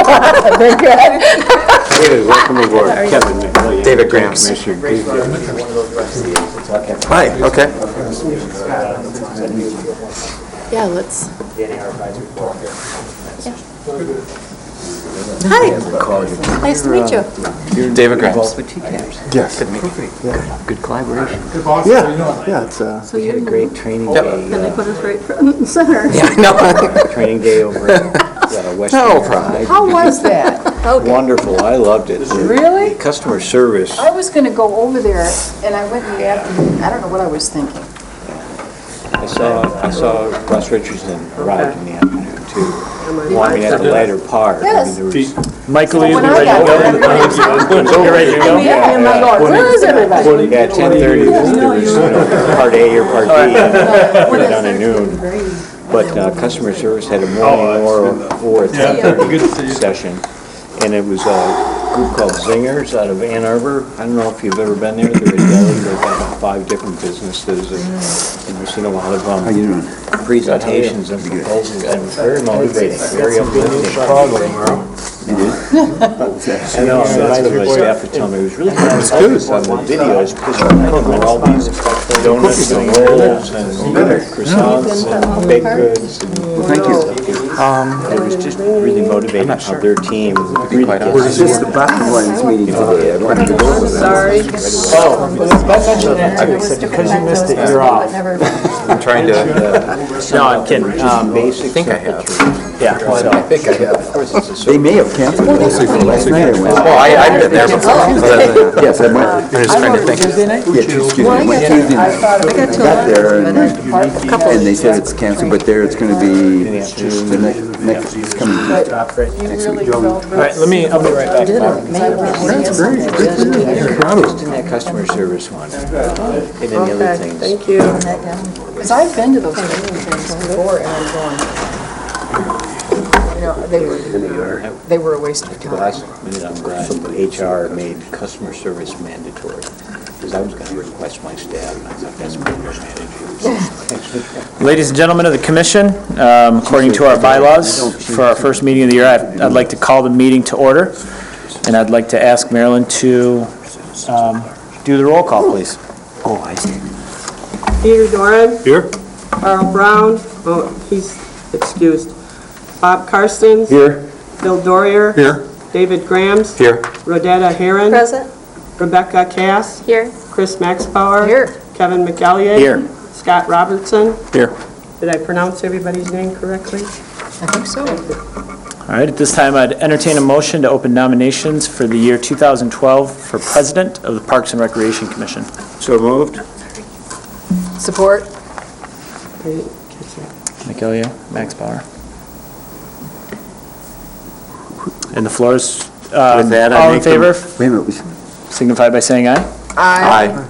They're good. David, welcome aboard. Kevin, David Grams. Hi, okay. Yeah, let's. Hi. Nice to meet you. David Grams. Yes. Good collaboration. Yeah, it's So you Had a great training day. and they put us right front and center. Training day over at Western. No problem. How was that? Wonderful, I loved it. Really? Customer service. I was going to go over there, and I went in the afternoon. I don't know what I was thinking. I saw Russ Richardson arrived in the afternoon too. I mean, at the later part. Yes. I mean, there was, Michael, When you I ready got to there, go? You're ready to go? Yeah, and I'm going, where is everybody? yeah, 10:30, there was, part A or part B, we're done at noon. But customer service had a morning or a 10:30 session. And it was a group called Zingers out of Ann Arbor. I don't know if you've ever been there. They're a deli. They've got about 5 different businesses. And we've seen a lot of presentations and proposals. And it was very motivating, very uplifting. I know, a lot of my staff would tell me it was really focused on the videos because there were all these donuts and rolls and croissants and baked goods. Thank you. It was just really motivating how their team really gets It's just the bottom line's meeting today. I wanted to go over that. Sorry. Because you missed it, you're off. I'm trying to, No, I'm kidding. basics. I think I have. Yeah. I think I have. They may have canceled it. Last night I went. Well, I've been there before. Yes, I went. I'm just trying to think. Yeah, excuse me. I went Tuesday night. I got there and they said it's canceled, but there it's going to be the next coming. You really felt All right, I'll be right back. That's great. Just in that customer service one. And then the other things. Thank you. Because I've been to those training things before, and I'm going, you know, they were a waste of The time. last minute, I'm glad HR made customer service mandatory. Because I was going to request my staff, and I thought that's what we're managing. Ladies and gentlemen of the commission, according to our bylaws, for our first meeting of the year, I'd like to call the meeting to order, and I'd like to ask Marilyn to do the roll call, please. Oh, I see. Peter Doran. Here. Carl Brown. Oh, he's excused. Bob Karstens. Here. Bill Dorier. Here. David Grams. Here. Rodetta Herron. Present? Rebecca Cass. Here. Chris Maxbauer. Here. Kevin McEllier. Here. Scott Robertson. Here. Did I pronounce everybody's name correctly? I think so. All right, at this time, I'd entertain a motion to open nominations for the year 2012 for President of the Parks and Recreation Commission. So moved? Support? McEllier, Max Bauer. And the floor is, With that, I all in make the- favor, Wait a minute, what signify by saying aye. Aye.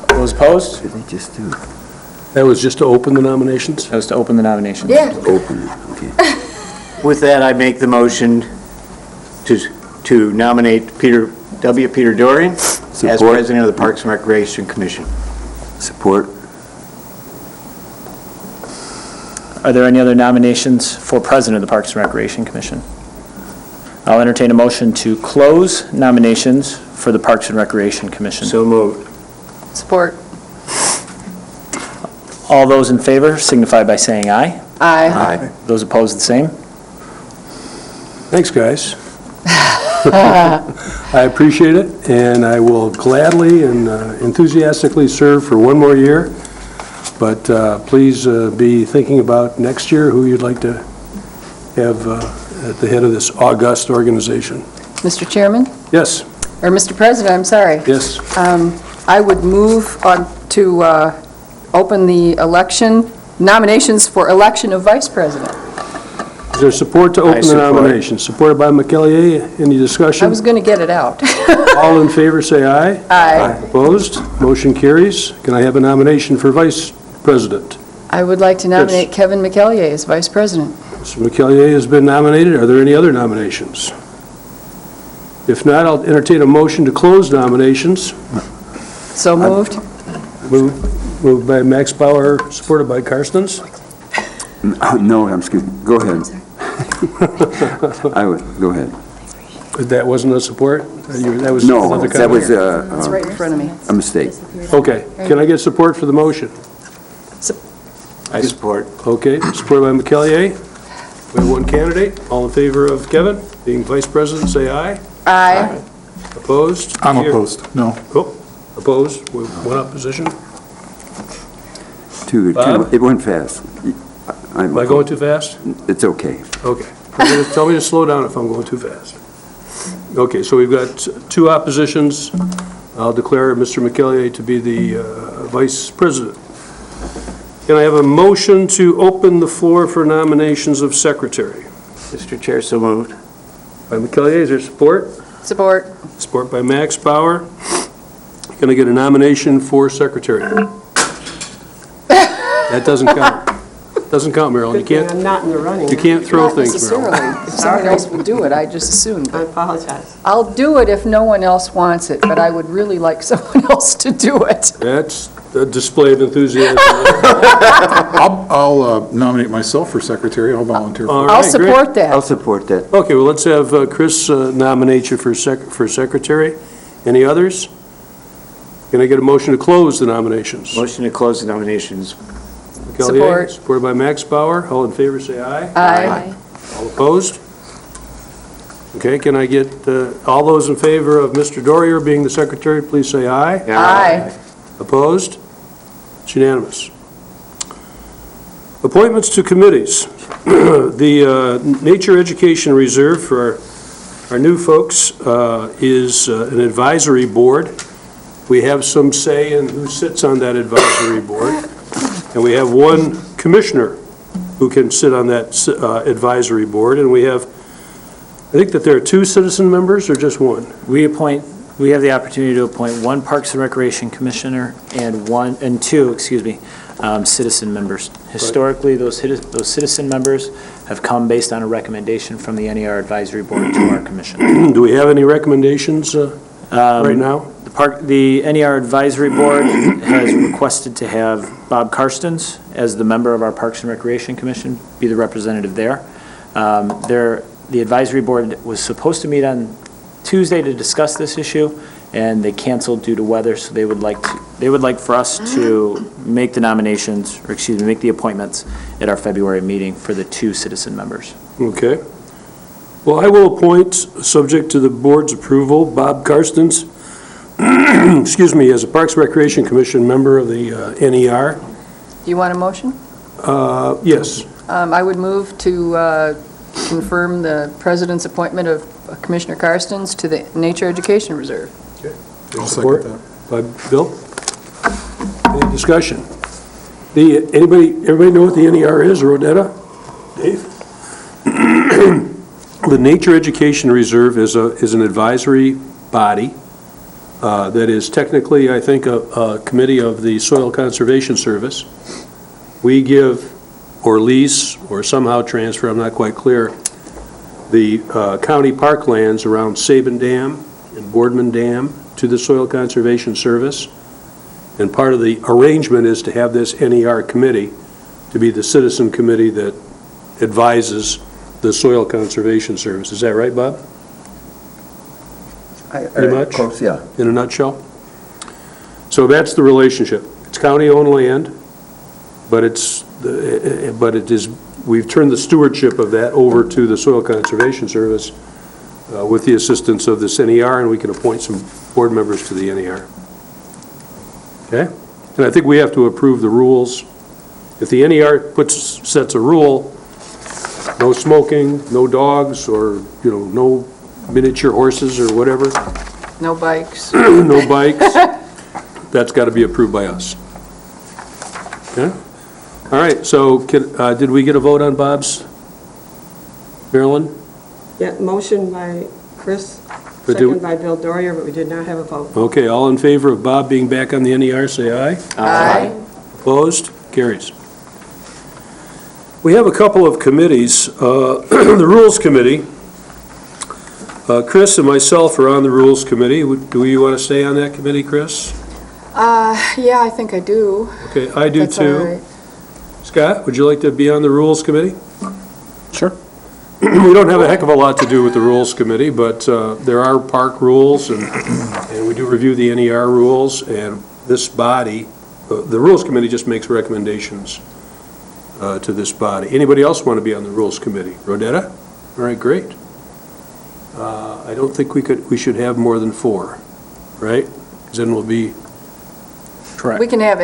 Those opposed? did they just do? That was just to open the nominations? That was to open the nominations. Yeah. Open it, okay. With that, I make the motion to nominate Peter Dorian as Support. President of the Parks and Recreation Commission. Support. Are there any other nominations for President of the Parks and Recreation Commission? I'll entertain a motion to close nominations for the Parks and Recreation Commission. So moved. Support? All those in favor signify by saying aye. Aye. Aye. Those opposed, the same. Thanks, guys. I appreciate it, and I will gladly and enthusiastically serve for one more year. But please be thinking about next year who you'd like to have at the head of this august organization. Mr. Chairman, Yes, or Mr. President, I'm sorry. yes. I would move on to open the nominations for election of Vice President. Is there support to open the support. nomination? Supported by McEllier. Any I discussion? was going to get it out. All in favor, say aye. Aye. Opposed? Motion carries. Can I have a nomination for Vice President? I would like to nominate Kevin McEllier as Vice President. Mr. McEllier has been nominated. Are there any other nominations? If not, I'll entertain a motion to close nominations. So moved? Moved by Max Bauer, supported by Karstens. No, I'm excuse. Go ahead. I would, go ahead. That wasn't a support? That was No, another that was comment? It's right in front of me. a mistake. Okay, can I get support for the motion? I support. Okay, supported by McKellier. We have one candidate. All in favor of Kevin being vice president, say aye. Aye. Opposed? I'm opposed, no. Oh, opposed, with one opposition. Bob? It went fast. Am I going too fast? It's okay. Okay. Tell me to slow down if I'm going too fast. Okay, so we've got two oppositions. I'll declare Mr. McKellier to be the vice president. Can I have a motion to open the floor for nominations of secretary? Mr. Chair, so moved. By McKellier, is there support? Support. Support by Max Bauer. Can I get a nomination for secretary? That doesn't count. Doesn't count, Marilyn. You Good thing can't, I'm not in the running. you can't throw Not things, Marilyn. necessarily. If someone else will do it, I just assumed. I apologize. I'll do it if no one else wants it, but I would really like someone else to do it. That's a display of enthusiasm. I'll nominate myself for secretary, I'll volunteer. All I'll right, great. support I'll that. support that. Okay, well, let's have Chris nominate you for secretary. Any others? Can I get a motion to close the nominations? Motion to close the nominations. McKellier, Support. supported by Max Bauer. All in favor, say aye. Aye. All opposed? Okay, can I get all those in favor of Mr. Dorier being the secretary, please say aye. Aye. Opposed? It's unanimous. Appointments to committees. The Nature Education Reserve for our new folks is an advisory board. We have some say in who sits on that advisory board, and we have one commissioner who can sit on that advisory board, and we have, I think that there are two citizen members or just one? We have the opportunity to appoint one Parks and Recreation Commissioner and two citizen members. Historically, those citizen members have come based on a recommendation from the NER Advisory Board to our commission. Do we have any recommendations right now? The NER Advisory Board has requested to have Bob Karstens as the member of our Parks and Recreation Commission, be the representative there. The advisory board was supposed to meet on Tuesday to discuss this issue, and they canceled due to weather, so they would like for us to make the nominations, or excuse me, make the appointments at our February meeting for the two citizen members. Okay. Well, I will appoint, subject to the board's approval, Bob Karstens, excuse me, as a Parks Recreation Commission member of the NER. Do you want a motion? Yes. I would move to confirm the president's appointment of Commissioner Karstens to the Nature Education Reserve. I'll Support second that. by Bill. Any discussion? Everybody know what the NER is, Rodetta? Dave? The Nature Education Reserve is an advisory body that is technically, I think, a committee of the Soil Conservation Service. We give or lease or somehow transfer, I'm not quite clear, the county parklands around Sabin Dam and Boardman Dam to the Soil Conservation Service. And part of the arrangement is to have this NER committee to be the citizen committee that advises the Soil Conservation Service. Is that right, Bob? Pretty much? Close, yeah. In a nutshell? So that's the relationship. It's county-owned land, but we've turned the stewardship of that over to the Soil Conservation Service with the assistance of this NER, and we can appoint some board members to the NER. Okay? And I think we have to approve the rules. If the NER sets a rule, no smoking, no dogs, or, no miniature horses or whatever, No bikes. no bikes, that's got to be approved by us. Okay? All right, so did we get a vote on Bob's? Marilyn? Yeah, motion by Chris, But second by Bill Dorier, but we did not have a vote. Okay, all in favor of Bob being back on the NER, say aye. Aye. Opposed? Carries. We have a couple of committees. The Rules Committee, Chris and myself are on the Rules Committee. Do you want to stay on that committee, Chris? Yeah, I think I do. Okay, I do That's all too. right. Scott, would you like to be on the Rules Committee? Sure. we don't have a heck of a lot to do with the Rules Committee, but there are park rules, and we do review the NER rules, and this body, the Rules Committee just makes recommendations to this body. Anybody else want to be on the Rules Committee? Rodetta? All right, great. I don't think we should have more than 4, right? 'Cause then we'll be, Correct. We can have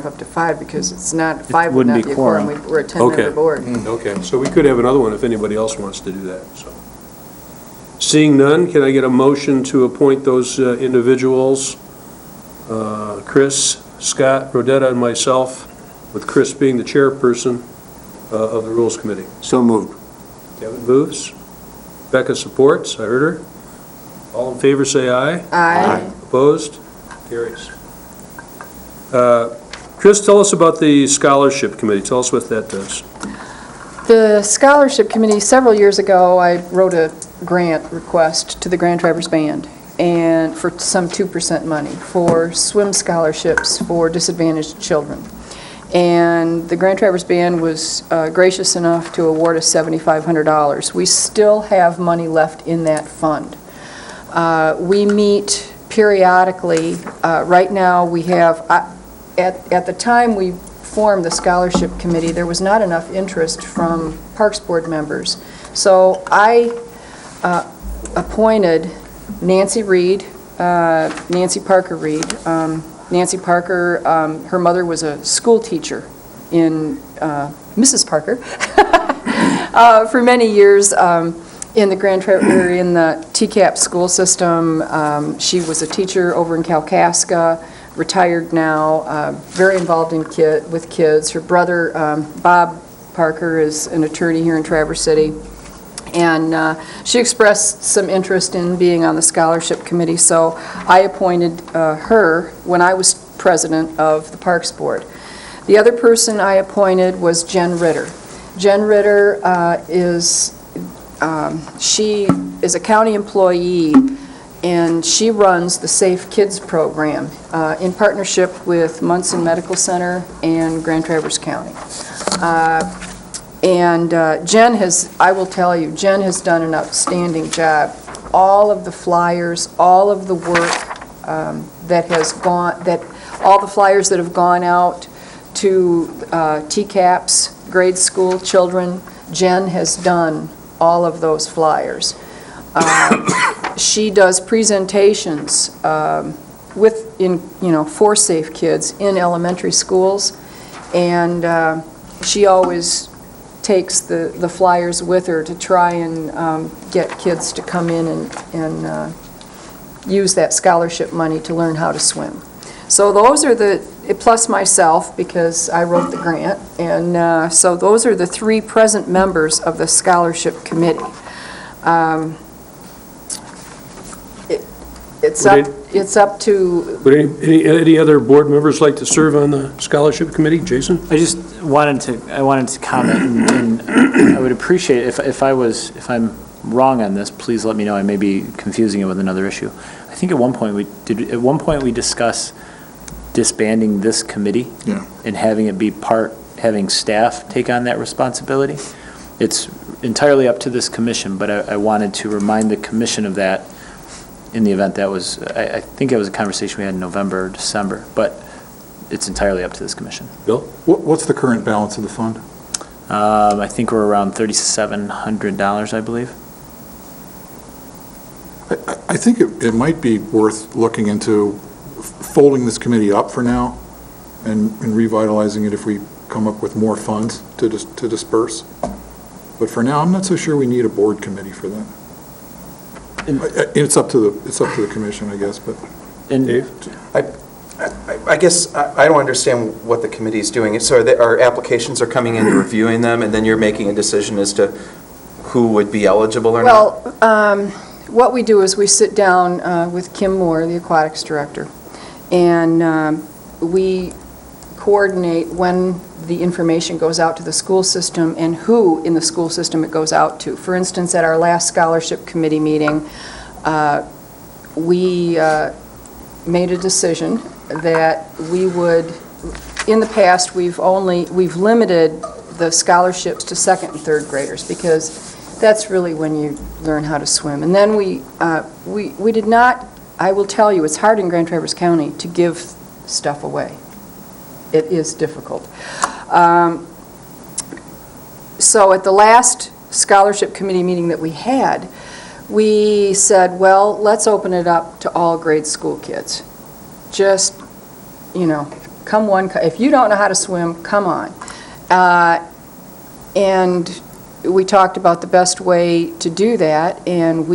up to 5 because it's not, 5 would wouldn't not be be a quorum. quorum. We're a 10-member Okay. board. okay, so we could have another one if anybody else wants to do that, so. Seeing none, can I get a motion to appoint those individuals? Chris, Scott, Rodetta, and myself, with Chris being the chairperson of the Rules Committee. So moved. Kevin moves. Becca supports, I heard her. All in favor, say aye. Aye. Opposed? Carries. Chris, tell us about the Scholarship Committee. Tell us what that does. The Scholarship Committee, several years ago, I wrote a grant request to the Grand Traverse Band and for some 2% money for swim scholarships for disadvantaged children. And the Grand Traverse Band was gracious enough to award us $7,500. We still have money left in that fund. We meet periodically. Right now, we have, at the time we formed the Scholarship Committee, there was not enough interest from Parks Board members. So I appointed Nancy Reed, Nancy Parker Reed. Nancy Parker, her mother was a school teacher in Mrs. Parker for many years in the in the TCAP school system. She was a teacher over in Kalkaska, retired now, very involved with kids. Her brother, Bob Parker, is an attorney here in Traverse City. And she expressed some interest in being on the Scholarship Committee, so I appointed her when I was president of the Parks Board. The other person I appointed was Jen Ritter. Jen Ritter she is a county employee, and she runs the Safe Kids program in partnership with Munson Medical Center and Grand Traverse County. And Jen has, I will tell you, Jen has done an outstanding job. All of the flyers, all of the work all the flyers that have gone out to TCAPs, grade school children, Jen has done all of those flyers. She does presentations for Safe Kids in elementary schools, and she always takes the flyers with her to try and get kids to come in and use that scholarship money to learn how to swim. So those are plus myself, because I wrote the grant, and so those are the 3 present members of the Scholarship Committee. It's up to... Would any other board members like to serve on the Scholarship Committee? Jason? I just wanted to comment, and I would appreciate if I'm wrong on this, please let me know. I may be confusing it with another issue. I think at one point we discussed disbanding this committee and having it be having staff take on that responsibility. It's entirely up to this commission, but I wanted to remind the commission of that in the event that was, I think it was a conversation we had in November or December, but it's entirely up to this commission. Bill? What's the current balance of the fund? I think we're around $3,700, I believe. I think it might be worth looking into folding this committee up for now and revitalizing it if we come up with more funds to disperse. But for now, I'm not so sure we need a board committee for that. It's up to the commission, I guess, but. And Dave? I guess I don't understand what the committee is doing. So our applications are coming in, you're reviewing them, and then you're making a decision as to who would be eligible or not? Well, what we do is we sit down with Kim Moore, the aquatics director, and we coordinate when the information goes out to the school system and who in the school system it goes out to. For instance, at our last scholarship committee meeting, we made a decision that we would, in the past, we've limited the scholarships to second and third graders because That's really when you learn how to swim. And then we did not, I will tell you, it's hard in Grand Traverse County to give stuff away. It is difficult. So at the last scholarship committee meeting that we had, we said, well, let's open it up to all grade school kids. Just, come one, if you don't know how to swim, come on. And we talked about the best way to do that, and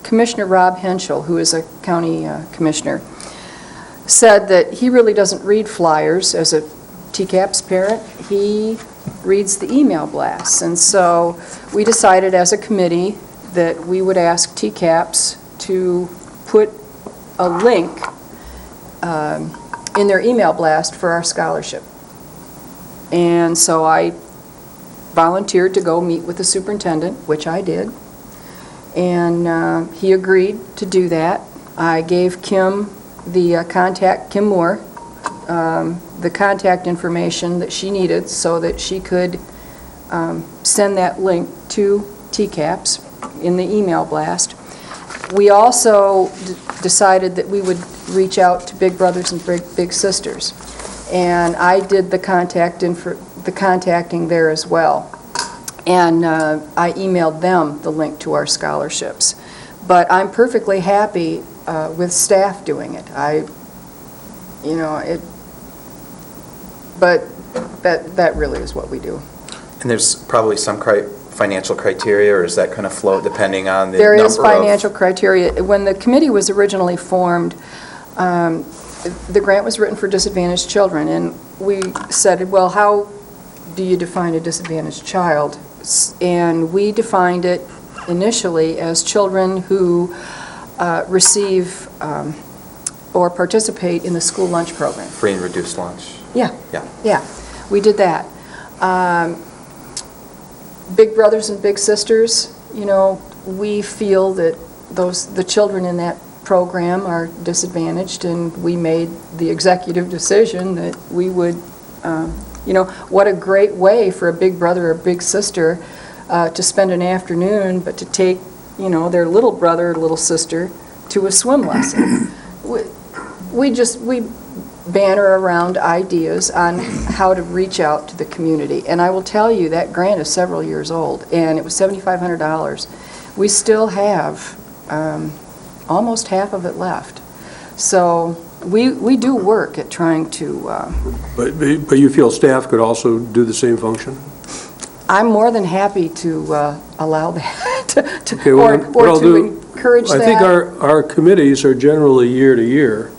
Commissioner Rob Henschel, who is a county commissioner, said that he really doesn't read flyers as a TCAPS parent. He reads the email blasts. And so we decided as a committee that we would ask TCAPS to put a link in their email blast for our scholarship. And so I volunteered to go meet with the superintendent, which I did, and he agreed to do that. I gave Kim the Kim Moore, the contact information that she needed so that she could send that link to TCAPS in the email blast. We also decided that we would reach out to Big Brothers and Big Sisters, and I did the contacting there as well. And I emailed them the link to our scholarships. But I'm perfectly happy with staff doing it. But that really is what we do. And there's probably some financial criteria, or is that kind of float depending on the There number is financial criteria. When the committee was originally formed, the grant was written for disadvantaged children, and we said, well, how do you define a disadvantaged child? And we defined it initially as children who receive or participate in the school lunch program. Free and reduced lunch. Yeah. Yeah. Yeah, we did that. Big Brothers and Big Sisters, we feel that the children in that program are disadvantaged, and we made the executive decision that we would, what a great way for a big brother or big sister to spend an afternoon, but to take, their little brother or little sister to a swim lesson. We banner around ideas on how to reach out to the community. And I will tell you, that grant is several years old, and it was $7,500. We still have almost half of it left. So we do work at trying to... But you feel staff could also do the same function? I'm more than happy to allow that, Okay, or what I'll to do, encourage that. I think our committees are generally year to year.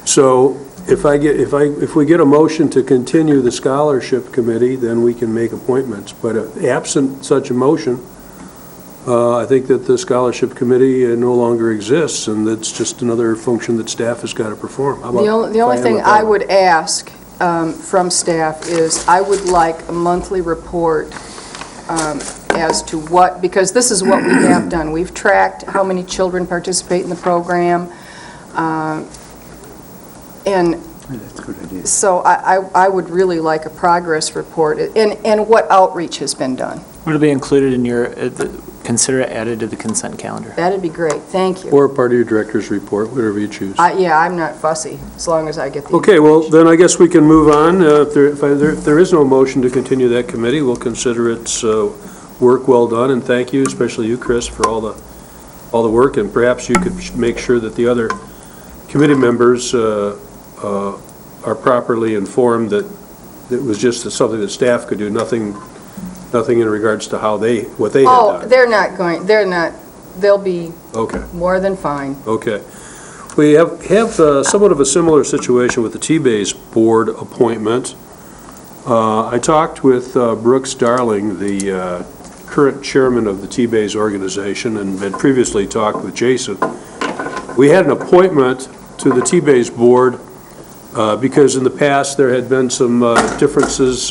So if we get a motion to continue the scholarship committee, then we can make appointments. But absent such a motion, I think that the scholarship committee no longer exists, and it's just another function that staff has got to perform. How about The only thing Diane I Lefebvre? would ask from staff is I would like a monthly report as to what, because this is what we have done. We've tracked how many children participate in the program, and That's a good idea. so I would really like a progress report and what outreach has been done. Would it be included in your, consider it added to the consent calendar? That'd be great, thank you. Or part of your director's report, whatever you choose. Yeah, I'm not fussy, as long as I get the... Okay, well, then I guess we can move on. If there is no motion to continue that committee, we'll consider its work well done, and thank you, especially you, Chris, for all the work, and perhaps you could make sure that the other committee members are properly informed that it was just something that staff could do, nothing in regards to what they had done. They'll be Okay. more than fine. Okay. We have somewhat of a similar situation with the T-Bays board appointment. I talked with Brooks Darling, the current chairman of the T-Bays organization, and had previously talked with Jason. We had an appointment to the T-Bays board because in the past there had been some differences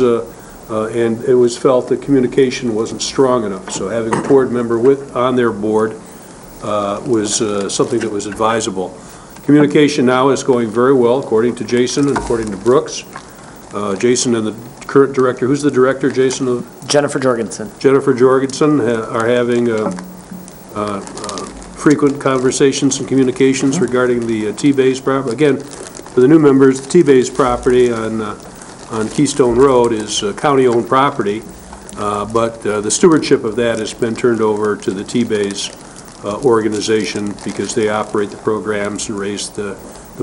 and it was felt that communication wasn't strong enough. So having a board member on their board was something that was advisable. Communication now is going very well, according to Jason and according to Brooks. Jason and the current director, who's the director, Jason, of Jennifer Jorgensen. Jennifer Jorgensen are having frequent conversations and communications regarding the T-Bays property. Again, for the new members, the T-Bays property on Keystone Road is county-owned property, but the stewardship of that has been turned over to the T-Bays organization because they operate the programs and raise the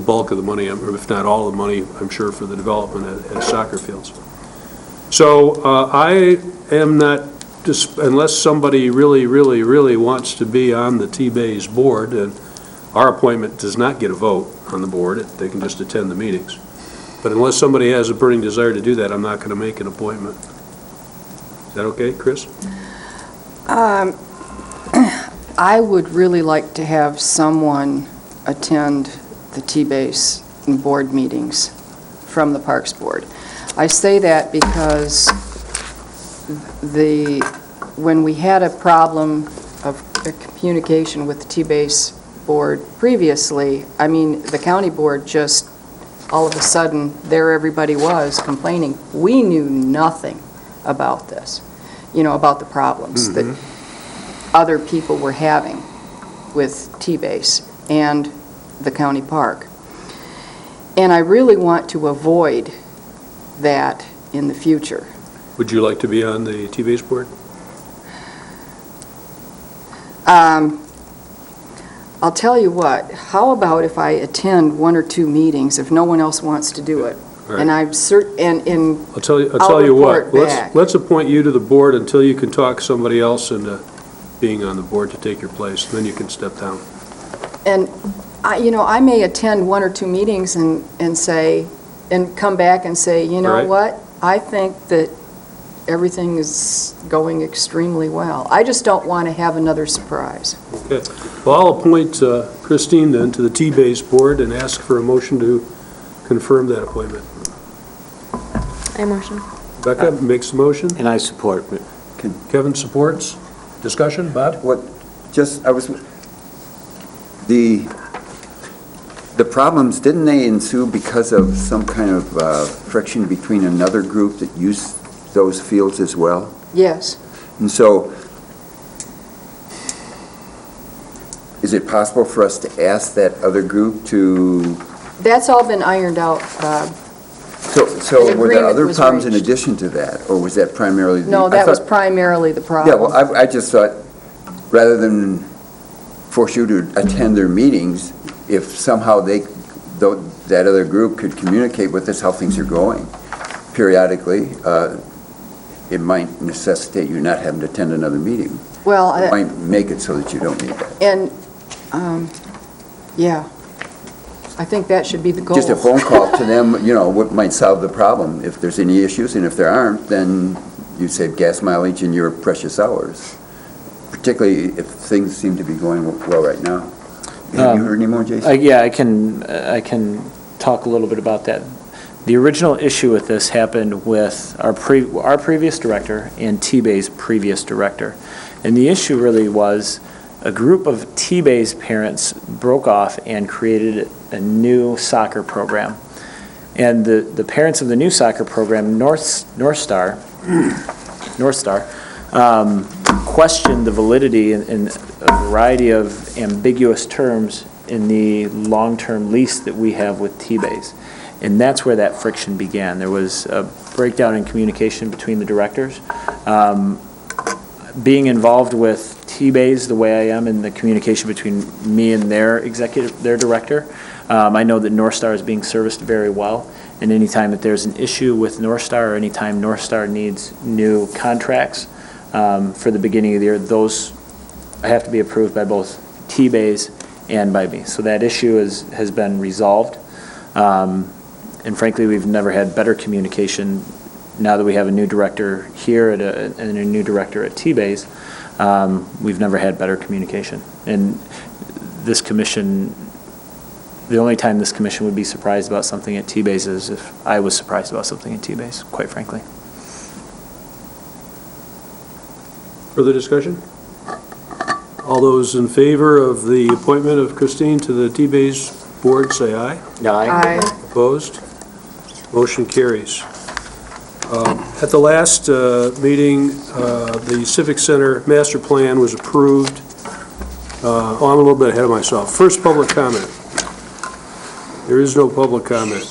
bulk of the money, or if not all the money, I'm sure, for the development at soccer fields. So I am not, unless somebody really, really, really wants to be on the T-Bays board, and our appointment does not get a vote on the board, they can just attend the meetings. But unless somebody has a burning desire to do that, I'm not going to make an appointment. Is that okay, Chris? I would really like to have someone attend the T-Base board meetings from the Parks Board. I say that because when we had a problem of communication with the T-Base board previously, I mean, the county board just, all of a sudden, there everybody was complaining. We knew nothing about this, about the problems that other people were having with T-Base and the county park. And I really want to avoid that in the future. Would you like to be on the T-Base board? I'll tell you what, how about if I attend one or two meetings if no one else wants to do it? All right. And I'm certain, I'll tell you what, report back. let's appoint you to the board until you can talk somebody else into being on the board to take your place, then you can step down. and I may attend one or two meetings and come back and say, you know Right. what? I think that everything is going extremely well. I just don't want to have another surprise. Okay. Well, I'll appoint Christine then to the T-Base board and ask for a motion to confirm that appointment. I motion. Becca makes the motion. And I support it. Kevin supports. Discussion, Bob? The problems, didn't they ensue because of some kind of friction between another group that used those fields as well? Yes. And so, is it possible for us to ask that other group to, That's all been ironed out, Bob. so An were there agreement other was problems in reached. addition to that? Or was that primarily? No, I that was thought- primarily the Yeah, problem. well, I just thought, rather than force you to attend their meetings, if somehow that other group could communicate with us how things are going periodically, it might necessitate you not having to attend another meeting. Well, It might make it so that you don't need that. and, yeah, I think that should be the goal. Just a phone call to them, what might solve the problem. If there's any issues, and if there aren't, then you save gas mileage and your precious hours, particularly if things seem to be going well right now. Have you heard any more, Jason? Yeah, I can talk a little bit about that. The original issue with this happened with our previous director and T-Bay's previous director. And the issue really was a group of T-Bay's parents broke off and created a new soccer program. And the parents of the new soccer program, North Star, questioned the validity in a variety of ambiguous terms in the long-term lease that we have with T-Bays. And that's where that friction began. There was a breakdown in communication between the directors. Being involved with T-Bays the way I am in the communication between me and their director, I know that North Star is being serviced very well. And anytime that there's an issue with North Star, or anytime North Star needs new contracts for the beginning of the year, those have to be approved by both T-Bays and by me. So that issue has been resolved. And frankly, we've never had better communication now that we have a new director here and a new director at T-Bays. We've never had better communication. And this commission, the only time this commission would be surprised about something at T-Bays is if I was surprised about something at T-Bays, quite frankly. Further discussion? All those in favor of the appointment of Christine to the T-Bays board, say aye. Aye. Opposed? Motion carries. At the last meeting, the Civic Center Master Plan was approved. I'm a little bit ahead of myself. First public comment. There is no public comment.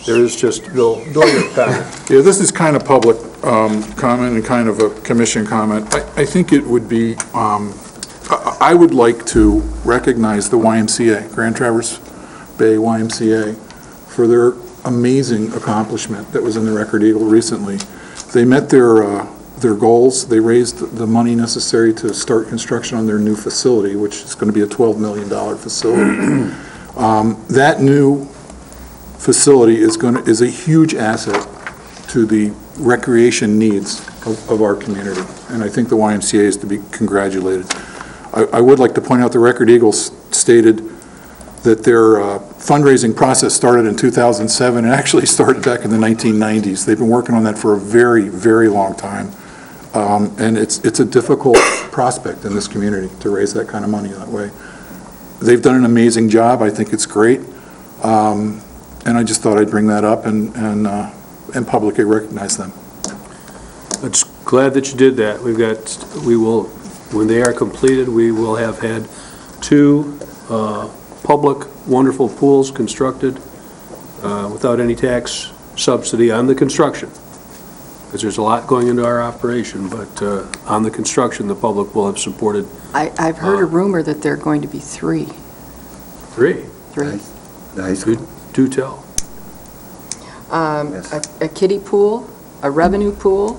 There is just Bill Doyle comment. Yeah, this is kind of public comment and kind of a commission comment. I think it would be, I would like to recognize the YMCA, Grand Traverse Bay YMCA, for their amazing accomplishment that was in the Record Eagle recently. They met their goals. They raised the money necessary to start construction on their new facility, which is going to be a $12 million facility. That new facility is a huge asset to the recreation needs of our community, and I think the YMCA is to be congratulated. I would like to point out the Record Eagle stated that their fundraising process started in 2007 and actually started back in the 1990s. They've been working on that for a very, very long time, and it's a difficult prospect in this community to raise that kind of money that way. They've done an amazing job. I think it's great. And I just thought I'd bring that up and publicly recognize them. I'm glad that you did that. We will, when they are completed, we will have had 2 public wonderful pools constructed without any tax subsidy on the construction. Because there's a lot going into our operation, but on the construction, the public will have supported. I've heard a rumor that there are going to be 3. 3. The high school. Do tell. A kiddie pool, a revenue pool,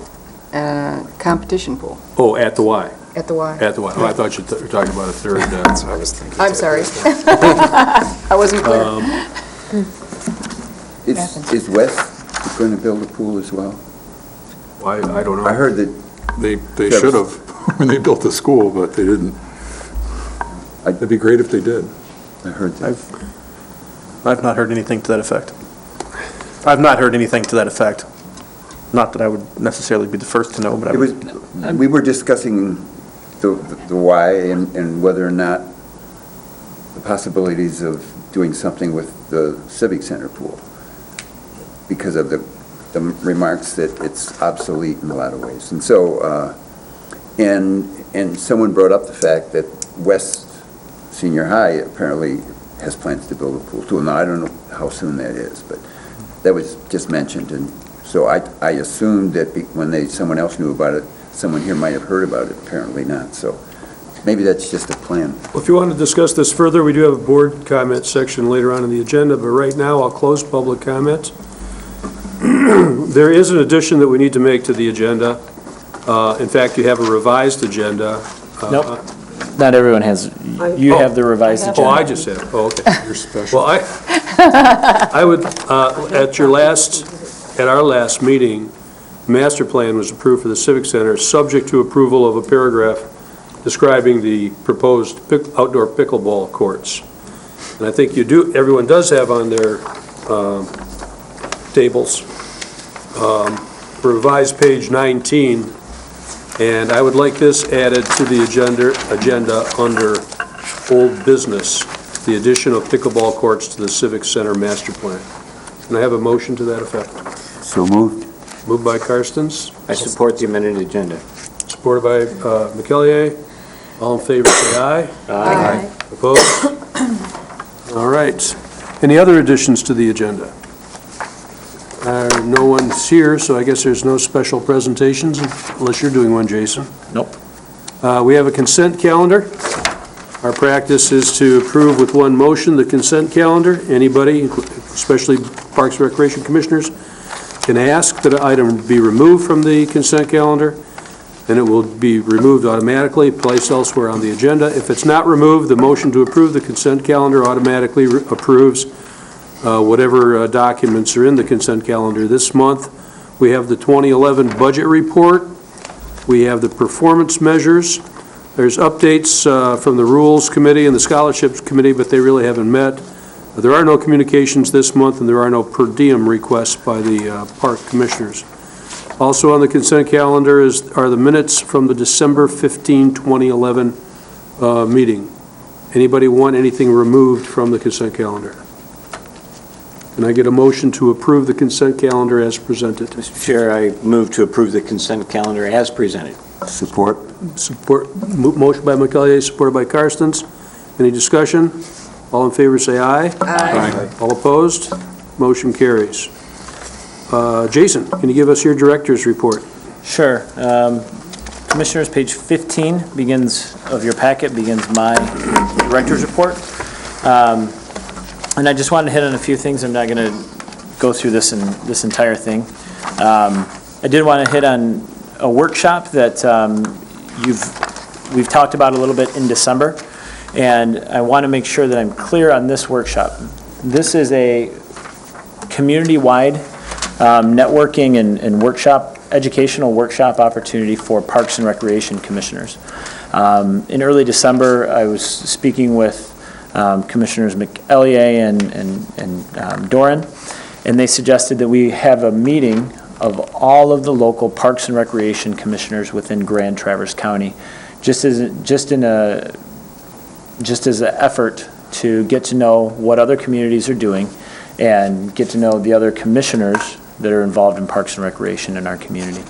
and a competition pool Oh, at the Y. at the Y. At the Y. Oh, I thought you were talking about a third. That's what I was thinking. I'm sorry. I wasn't clear. Is West going to build a pool as well? I don't know. I heard that. They should have when they built the school, but they didn't. It'd be great if they did. I heard that. I've not heard anything to that effect. I've not heard anything to that effect. Not that I would necessarily be the first to know, but I would. We were discussing the why and whether or not the possibilities of doing something with the Civic Center pool because of the remarks that it's obsolete in a lot of ways. And so, and someone brought up the fact that West Senior High apparently has plans to build a pool too. Now, I don't know how soon that is, but that was just mentioned. And so I assumed that when someone else knew about it, someone here might have heard about it, apparently not. So maybe that's just a plan. Well, if you want to discuss this further, we do have a board comment section later on in the agenda, but right now I'll close public comment. There is an addition that we need to make to the agenda. In fact, you have a revised agenda. Nope. Not everyone has. You have the revised agenda. Oh, I just have, oh, okay. You're special. Well, I would, at our last meeting, master plan was approved for the Civic Center, subject to approval of a paragraph describing the proposed outdoor pickleball courts. And I think everyone does have on their tables, revised page 19, and I would like this added to the agenda under old business, the addition of pickleball courts to the Civic Center master plan. Can I have a motion to that effect? So moved. Moved by Karstens, I support the amended agenda. supported by McEllier. All in favor, say aye. Aye. Opposed? All right. Any other additions to the agenda? No one's here, so I guess there's no special presentations, unless you're doing one, Jason. Nope. We have a consent calendar. Our practice is to approve with one motion the consent calendar. Anybody, especially Parks and Recreation Commissioners, can ask that an item be removed from the consent calendar, and it will be removed automatically, placed elsewhere on the agenda. If it's not removed, the motion to approve the consent calendar automatically approves whatever documents are in the consent calendar. This month, we have the 2011 budget report. We have the performance measures. There's updates from the Rules Committee and the Scholarships Committee, but they really haven't met. There are no communications this month, and there are no per diem requests by the Park Commissioners. Also on the consent calendar are the minutes from the December 15, 2011 meeting. Anybody want anything removed from the consent calendar? Can I get a motion to approve the consent calendar as presented? Mr. Chair, I move to approve the consent calendar as presented. Support? Motion by McCellier, supported by Karstens. Any discussion? All in favor, say aye. Aye. All opposed? Motion carries. Jason, can you give us your director's report? Sure. Commissioners, page 15 of your packet begins my director's report. And I just wanted to hit on a few things. I'm not going to go through this entire thing. I did want to hit on a workshop that we've talked about a little bit in December, and I want to make sure that I'm clear on this workshop. This is a community-wide networking and educational workshop opportunity for Parks and Recreation Commissioners. In early December, I was speaking with Commissioners McEllier and Doran, and they suggested that we have a meeting of all of the local Parks and Recreation Commissioners within Grand Traverse County, just as an effort to get to know what other communities are doing and get to know the other commissioners that are involved in Parks and Recreation in our community.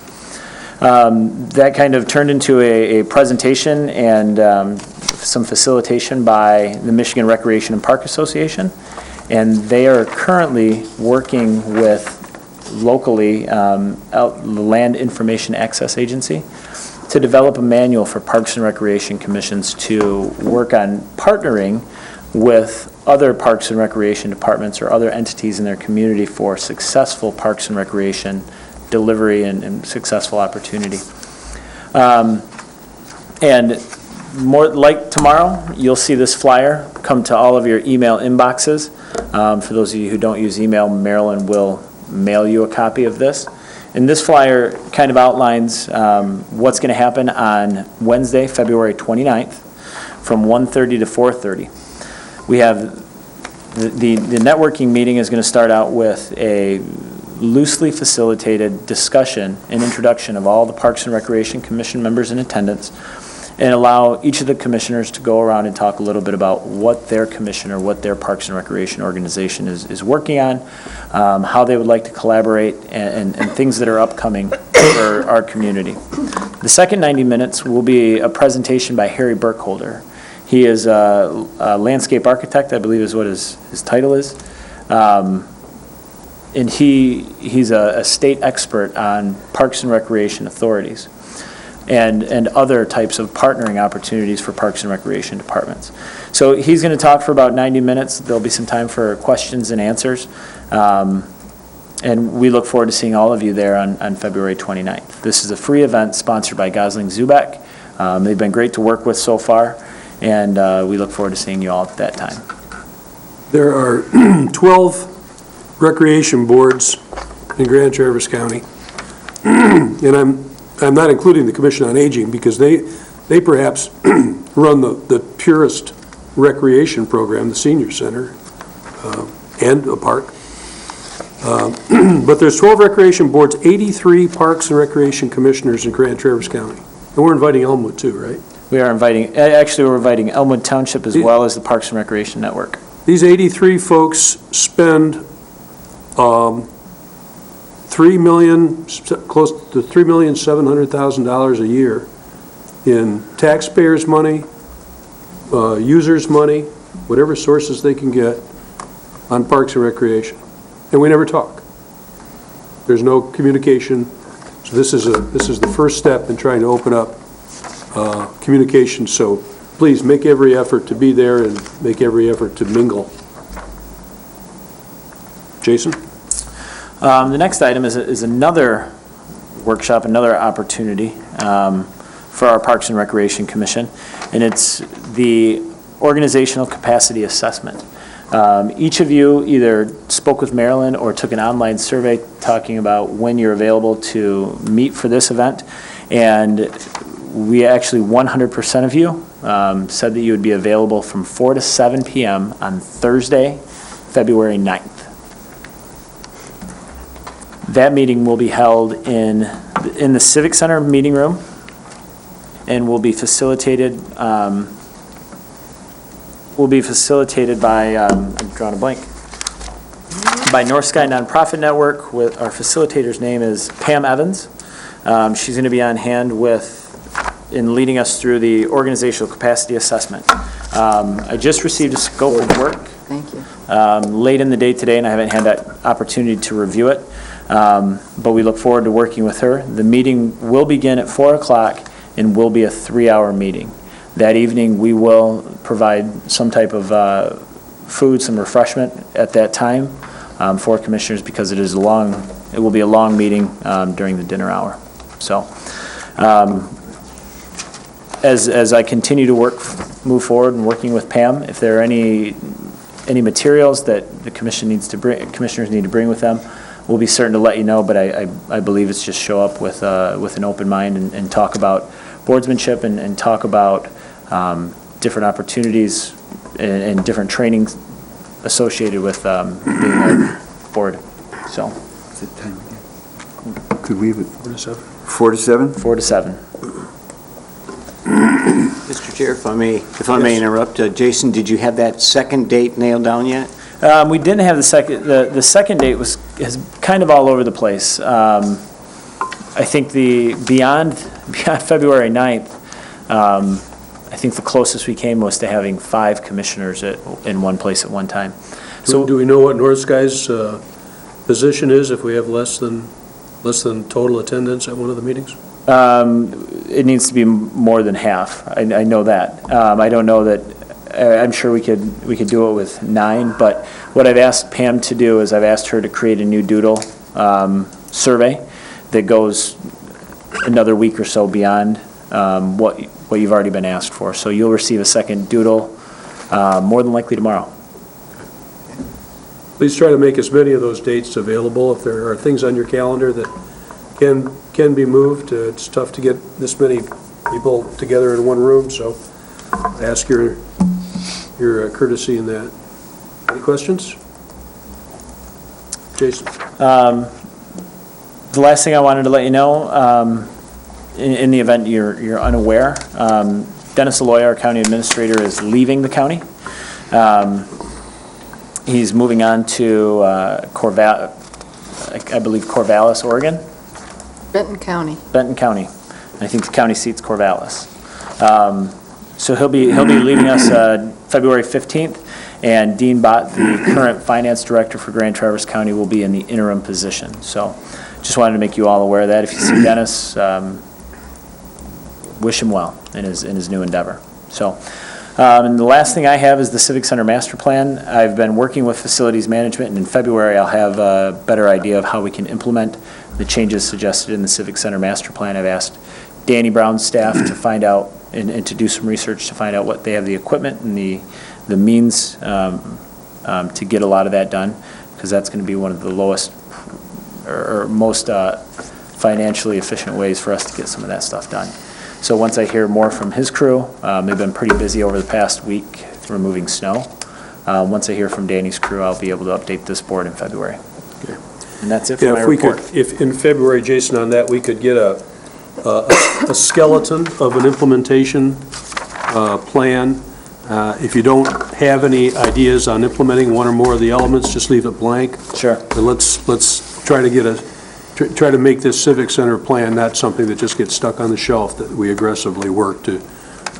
That kind of turned into a presentation and some facilitation by the Michigan Recreation and Park Association, and they are currently working with locally the Land Information Access Agency to develop a manual for Parks and Recreation Commissions to work on partnering with other Parks and Recreation departments or other entities in their community for successful Parks and Recreation delivery and successful opportunity. And more like tomorrow, you'll see this flyer come to all of your email inboxes. For those of you who don't use email, Marilyn will mail you a copy of this. And this flyer kind of outlines what's going to happen on Wednesday, February 29th from 1:30 to 4:30. We have the networking meeting is going to start out with a loosely facilitated discussion and introduction of all the Parks and Recreation Commission members in attendance, and allow each of the commissioners to go around and talk a little bit about what their commission or what their Parks and Recreation organization is working on, how they would like to collaborate, and things that are upcoming for our community. The second 90 minutes will be a presentation by Harry Burkholder. He is a landscape architect, I believe is what his title is. And he's a state expert on Parks and Recreation authorities and other types of partnering opportunities for Parks and Recreation departments. So he's going to talk for about 90 minutes. There'll be some time for questions and answers. And we look forward to seeing all of you there on February 29th. This is a free event sponsored by Gosling Zuback. They've been great to work with so far, and we look forward to seeing you all at that time. There are 12 recreation boards in Grand Traverse County. And I'm not including the Commission on Aging because they perhaps run the purest recreation program, the senior center, and a park. But there's 12 recreation boards, 83 Parks and Recreation Commissioners in Grand Traverse County. And we're inviting Elmwood too, right? We're inviting Elmwood Township as well as the Parks and Recreation Network. These 83 folks spend close to $3,700,000 a year in taxpayers' money, users' money, whatever sources they can get on Parks and Recreation. And we never talk. There's no communication. So this is the first step in trying to open up communication. So please make every effort to be there and make every effort to mingle. Jason? The next item is another workshop, another opportunity for our Parks and Recreation Commission, and it's the organizational capacity assessment. Each of you either spoke with Marilyn or took an online survey talking about when you're available to meet for this event, and we actually 100% of you said that you would be available from 4 to 7 p.m. on Thursday, February 9th. That meeting will be held in the Civic Center meeting room and will be facilitated by, I'm drawing a blank. by North Sky Nonprofit Network. With our facilitator's name is Pam Evans. She's going to be on hand in leading us through the organizational capacity assessment. I just received a scope of work Thank you. late in the day today, and I haven't had that opportunity to review it. But we look forward to working with her. The meeting will begin at 4 o'clock and will be a 3-hour meeting. That evening, we will provide some type of food, some refreshment at that time for commissioners, because it will be a long meeting during the dinner hour. So, as I continue to move forward and working with Pam, if there are any materials that the commissioners need to bring with them, we'll be certain to let you know, but I believe it's just show up with an open mind and talk about boardsmanship and talk about different opportunities and different trainings associated with being a board. So, What's the time again? Could we have it 4 to 7? 4 to 7? 4 to 7. Mr. Chair, if I may interrupt, Jason, did you have that second date nailed down yet? We didn't have the second. The second date is kind of all over the place. I think beyond February 9th, I think the closest we came was to having 5 commissioners in one place at one time. So do we know what North Sky's position is if we have less than total attendance at one of the meetings? It needs to be more than half. I know that. I don't know that. I'm sure we could do it with 9, but what I've asked Pam to do is I've asked her to create a new doodle survey that goes another week or so beyond what you've already been asked for. So you'll receive a second doodle more than likely tomorrow. Please try to make as many of those dates available. If there are things on your calendar that can be moved, it's tough to get this many people together in one room, so I ask your courtesy in that. Any questions? Jason? The last thing I wanted to let you know, in the event you're unaware, Dennis Aloy, our county administrator, is leaving the county. He's moving on to I believe Corvallis, Oregon. Benton County. Benton County. I think the county seat's Corvallis. So he'll be leaving us February 15th, and Dean Bott, the current finance director for Grand Traverse County, will be in the interim position. So just wanted to make you all aware of that. If you see Dennis, wish him well in his new endeavor. So, and the last thing I have is the Civic Center Master Plan. I've been working with facilities management, and in February I'll have a better idea of how we can implement the changes suggested in the Civic Center Master Plan. I've asked Danny Brown's staff to find out and to do some research to find out what they have the equipment and the means to get a lot of that done, because that's going to be one of the lowest or most financially efficient ways for us to get some of that stuff done. So once I hear more from his crew, they've been pretty busy over the past week removing snow. Once I hear from Danny's crew, I'll be able to update this board in February. Okay. And that's it for Yeah, my if we report. could, if in February, Jason, on that, we could get a skeleton of an implementation plan. If you don't have any ideas on implementing one or more of the elements, just leave it blank. Sure. But let's try to make this Civic Center plan not something that just gets stuck on the shelf, that we aggressively work to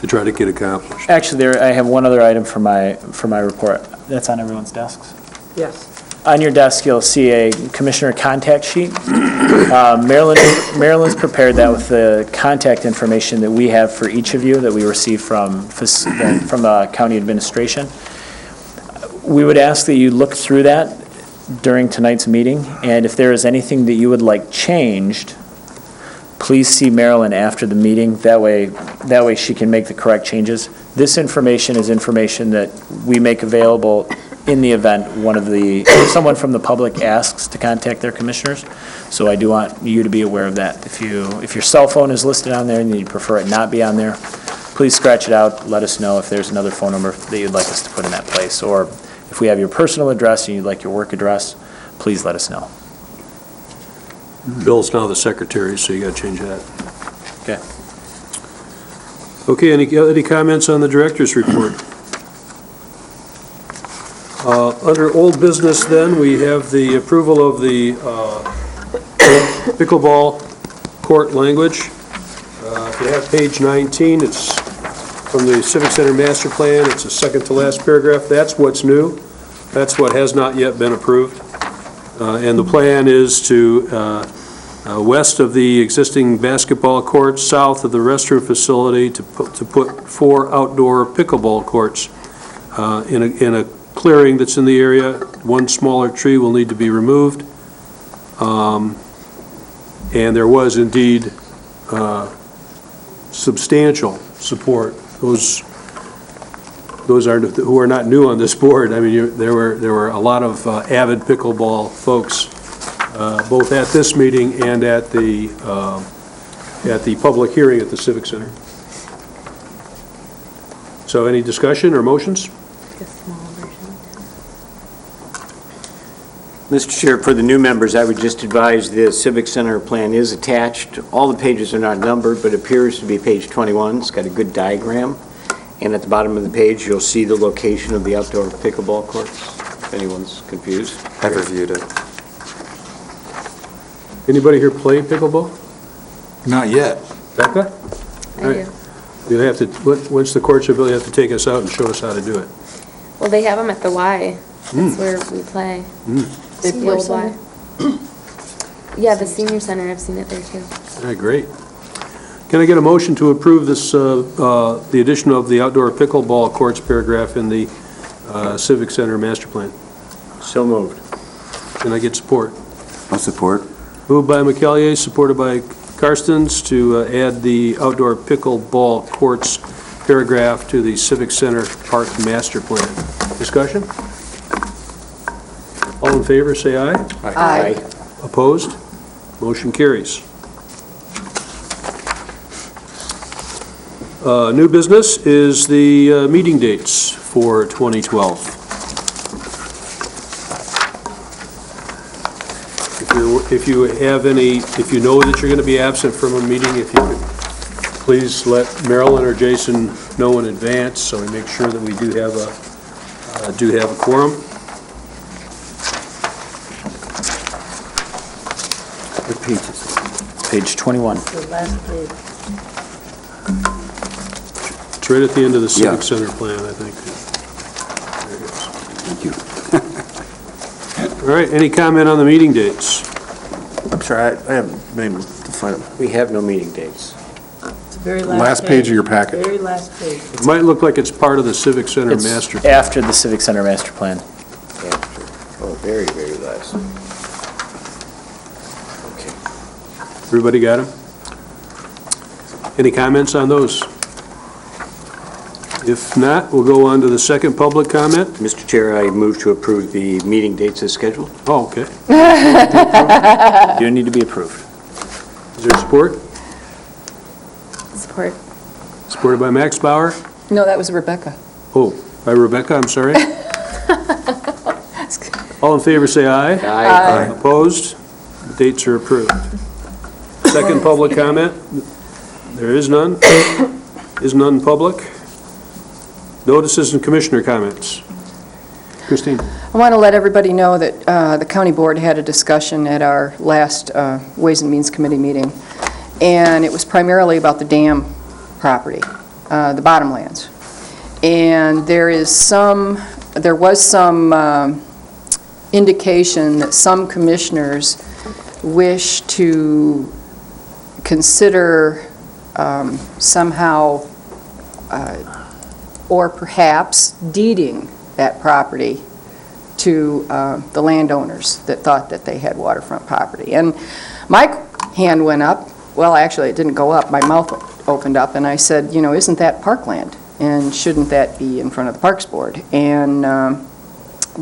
try to get accomplished. Actually, I have one other item for my report. That's on everyone's desks. Yes. On your desk, you'll see a commissioner contact sheet. Marilyn's prepared that with the contact information that we have for each of you that we receive from county administration. We would ask that you look through that during tonight's meeting, and if there is anything that you would like changed, please see Marilyn after the meeting. That way she can make the correct changes. This information is information that we make available in the event someone from the public asks to contact their commissioners. So I do want you to be aware of that. If your cell phone is listed on there and you prefer it not be on there, please scratch it out. Let us know if there's another phone number that you'd like us to put in that place. Or if we have your personal address and you'd like your work address, please let us know. Bill's now the secretary, so you got to change that. Okay. Okay, any comments on the director's report? Under old business then, we have the approval of the pickleball court language. If you have page 19, it's from the Civic Center Master Plan. It's the second to last paragraph. That's what's new. That's what has not yet been approved. And the plan is to, west of the existing basketball courts, south of the restroom facility, to put 4 outdoor pickleball courts in a clearing that's in the area. One smaller tree will need to be removed. And there was indeed substantial support. Those who are not new on this board, I mean, there were a lot of avid pickleball folks, both at this meeting and at the public hearing at the Civic Center. So any discussion or motions? The small version. Mr. Chair, for the new members, I would just advise the Civic Center plan is attached. All the pages are not numbered, but appears to be page 21. It's got a good diagram. And at the bottom of the page, you'll see the location of the outdoor pickleball courts, if anyone's confused. I've reviewed it. Anybody here play pickleball? Not yet. Becca? I All right. do. You'll have to, once the court's available, you have to take us out and show us how to do it. Well, they have them at the Y. That's where we play. They The play old Sunday? Y. Yeah, the senior center, I've seen it there too. All right, great. Can I get a motion to approve this, the addition of the outdoor pickleball courts paragraph in the Civic Center Master Plan? So moved. Can I get support? I'll support. Moved by McCallier, supported by Karstens, to add the outdoor pickleball courts paragraph to the Civic Center Park Master Plan. Discussion? All in favor, say aye. Aye. Opposed? Motion carries. New business is the meeting dates for 2012. If you have any, if you know that you're going to be absent from a meeting, if you could please let Marilyn or Jason know in advance, so we make sure that we do have a quorum. What page is it? Page 21. The last page. It's right at the end of the Yeah. Civic Center plan, I think. Thank you. All right, any comment on the meeting dates? I'm sorry, I haven't been able to find them. We have no meeting dates. It's the very Last page of your packet. Very last page. It might look like it's part of the Civic Center It's master. after the Civic Center Master Plan. After. Oh, very, very last. Okay. Everybody got them? Any comments on those? If not, we'll go on to the second public comment. Mr. Chair, I move to approve the meeting dates as scheduled. Oh, okay. You don't need to be approved. Is there support? Support. Supported by Max Bauer? No, that was Rebecca. Oh, by Rebecca, I'm sorry. All in favor, say aye. Aye. Opposed? The dates are approved. Second public comment? There is none. Is none public? Notices and commissioner comments. Christine? I want to let everybody know that the county board had a discussion at our last Ways and Means Committee meeting, and it was primarily about the dam property, the bottomlands. And there was some indication that some commissioners wish to consider somehow or perhaps deeding that property to the landowners that thought that they had waterfront property. And my hand went up. Well, actually, it didn't go up. My mouth opened up, and I said, you know, isn't that parkland? And shouldn't that be in front of the Parks Board? And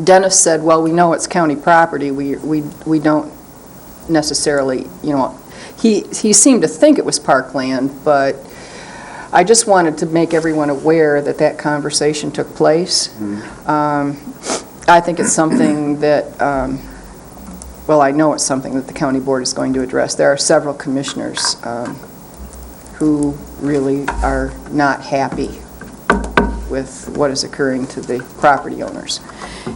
Dennis said, well, we know it's county property. We don't necessarily, you know, he seemed to think it was parkland, but I just wanted to make everyone aware that that conversation took place. I think it's something that, well, I know it's something that the county board is going to address. There are several commissioners who really are not happy with what is occurring to the property owners.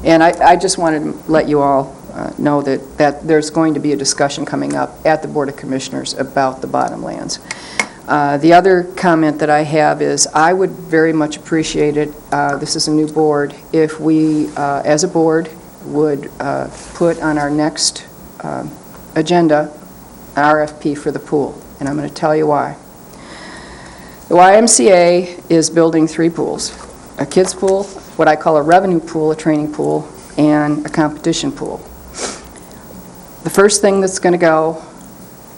And I just wanted to let you all know that there's going to be a discussion coming up at the Board of Commissioners about the bottomlands. The other comment that I have is I would very much appreciate it, this is a new board, if we, as a board, would put on our next agenda an RFP for the pool, and I'm going to tell you why. The YMCA is building 3 pools, a kids pool, what I call a revenue pool, a training pool, and a competition pool. The first thing that's going to go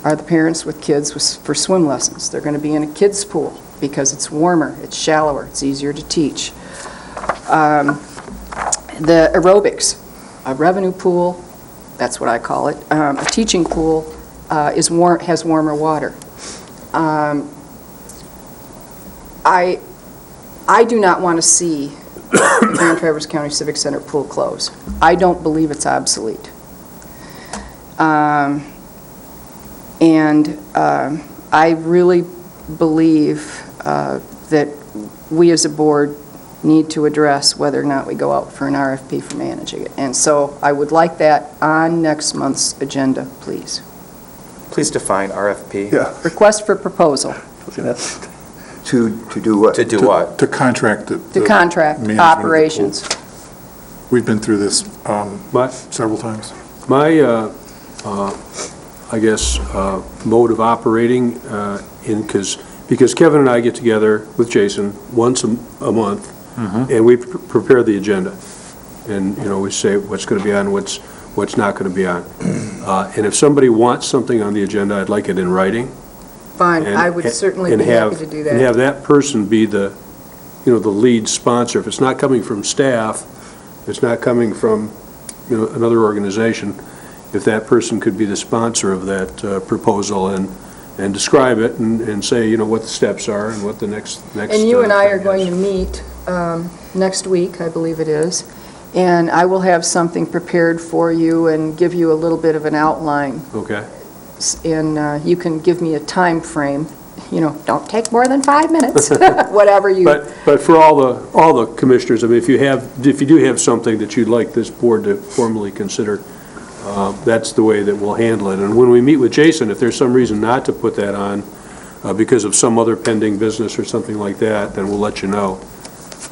are the parents with kids for swim lessons. They're going to be in a kids pool because it's warmer, it's shallower, it's easier to teach. The aerobics, a revenue pool, that's what I call it, a teaching pool has warmer water. I do not want to see the Grand Traverse County Civic Center pool close. I don't believe it's obsolete. I really believe that we as a board need to address whether or not we go out for an RFP for managing it. And so I would like that on next month's agenda, please. Please define RFP. Yeah. Request for proposal. To do what? To do what? To contract the To contract management of the pool. operations. We've been through this But several times. my, I guess, mode of operating, because Kevin and I get together with Jason once a month, and we prepare the agenda. And, we say what's going to be on, what's not going to be on. And if somebody wants something on the agenda, I'd like it in writing. Fine, and- I would certainly and be have- happy to do And have that. that person be the lead sponsor. If it's not coming from staff, if it's not coming from, another organization, if that person could be the sponsor of that proposal and describe it and say, what the steps are and what the next. And you and I are thing going is. to meet next week, I believe it is, and I will have something prepared for you and give you a little bit of an outline. Okay. And you can give me a time frame. Don't take more than 5 minutes, whatever you. But for all the commissioners, I mean, if you do have something that you'd like this board to formally consider, that's the way that we'll handle it. And when we meet with Jason, if there's some reason not to put that on because of some other pending business or something like that, then we'll let you know.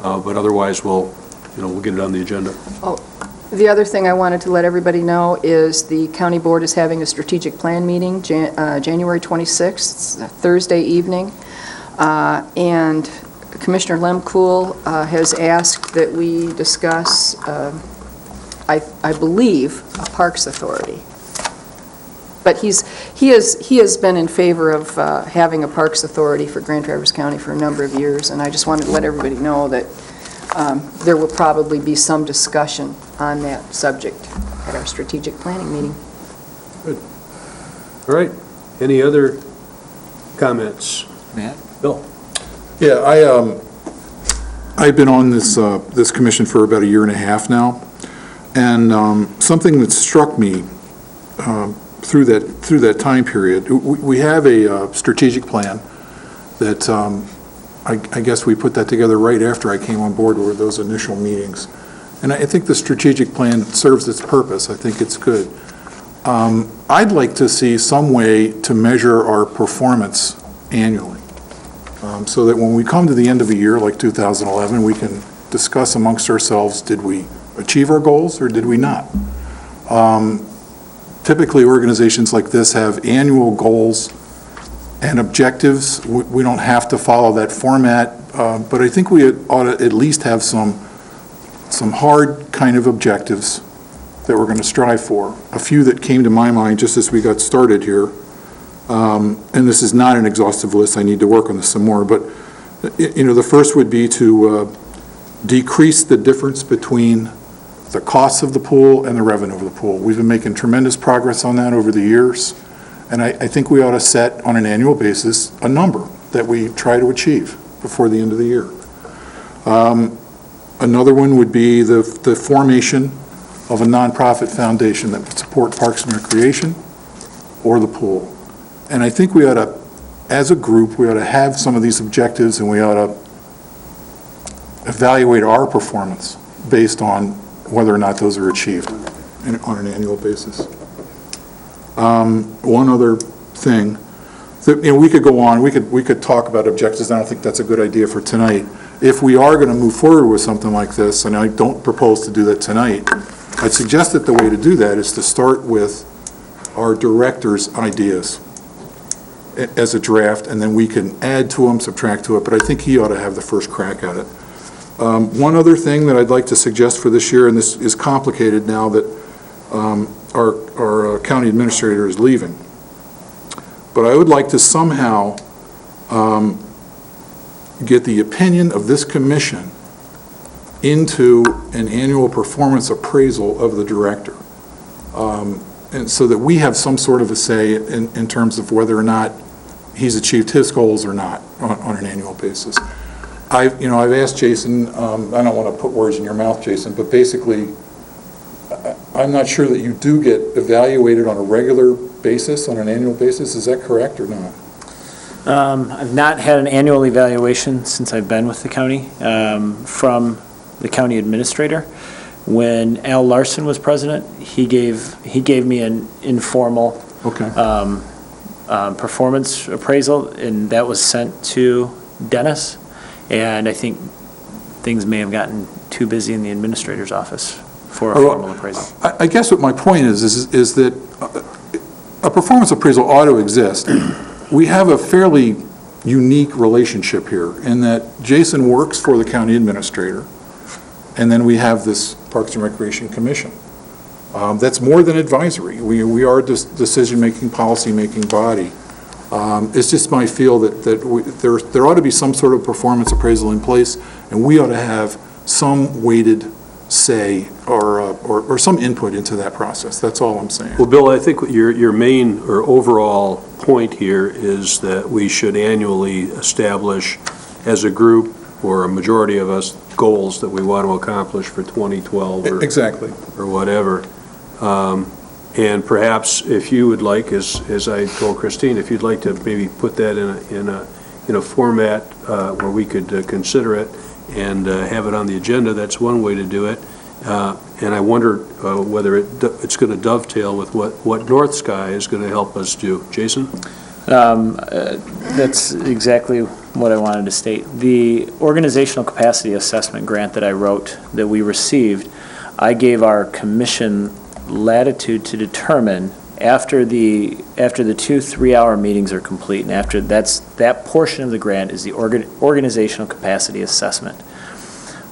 But otherwise, we'll get it on the agenda. The other thing I wanted to let everybody know is the county board is having a strategic plan meeting, January 26th, it's a Thursday evening, and Commissioner Lemkool has asked that we discuss, I believe, a Parks Authority. But he has been in favor of having a Parks Authority for Grand Traverse County for a number of years, and I just wanted to let everybody know that there will probably be some discussion on that subject at our strategic planning meeting. All right. Any other comments? Matt? Bill? Yeah, I've been on this commission for about 1.5 years now, and something that struck me through that time period, we have a strategic plan that I guess we put that together right after I came on board with those initial meetings. And I think the strategic plan serves its purpose. I think it's good. I'd like to see some way to measure our performance annually, so that when we come to the end of a year, like 2011, we can discuss amongst ourselves, did we achieve our goals or did we not? Typically, organizations like this have annual goals and objectives. We don't have to follow that format, but I think we ought to at least have some hard kind of objectives that we're going to strive for. A few that came to my mind just as we got started here, and this is not an exhaustive list, I need to work on this some more, but the first would be to decrease the difference between the costs of the pool and the revenue of the pool. We've been making tremendous progress on that over the years, and I think we ought to set on an annual basis a number that we try to achieve before the end of the year. Another one would be the formation of a nonprofit foundation that would support Parks and Recreation or the pool. And I think we ought to, as a group, we ought to have some of these objectives, and we ought to evaluate our performance based on whether or not those are achieved on an annual basis. One other thing, that, we could go on, we could talk about objectives. I don't think that's a good idea for tonight. If we are going to move forward with something like this, and I don't propose to do that tonight, I'd suggest that the way to do that is to start with our director's ideas as a draft, and then we can add to them, subtract to it, but I think he ought to have the first crack at it. One other thing that I'd like to suggest for this year, and this is complicated now that our county administrator is leaving, but I would like to somehow get the opinion of this commission into an annual performance appraisal of the director. And so that we have some sort of a say in terms of whether or not he's achieved his goals or not on an annual basis. I've asked Jason, I don't want to put words in your mouth, Jason, but basically, I'm not sure that you do get evaluated on a regular basis, on an annual basis. Is that correct or not? I've not had an annual evaluation since I've been with the county from the county administrator. When Al Larson was president, he gave me an informal performance appraisal, and that was sent to Dennis. And I think things may have gotten too busy in the administrator's office for a formal appraisal. I guess what my point is that a performance appraisal ought to exist. We have a fairly unique relationship here in that Jason works for the county administrator, and then we have this Parks and Recreation Commission. That's more than advisory. We are a decision-making, policy-making body. It's just my feel that there ought to be some sort of performance appraisal in place, and we ought to have some weighted say or some input into that process. That's all I'm saying. Well, Bill, I think your main or overall point here is that we should annually establish as a group or a majority of us goals that we want to accomplish for 2012 or whatever. And perhaps if you would like, as I told Christine, if you'd like to maybe put that in a format where we could consider it and have it on the agenda, that's one way to do it. And I wonder whether it's going to dovetail with what North Sky is going to help us do. Jason? That's exactly what I wanted to state. The organizational capacity assessment grant that I wrote, that we received, I gave our commission latitude to determine after the 2 3-hour meetings are complete, and after that portion of the grant is the organizational capacity assessment.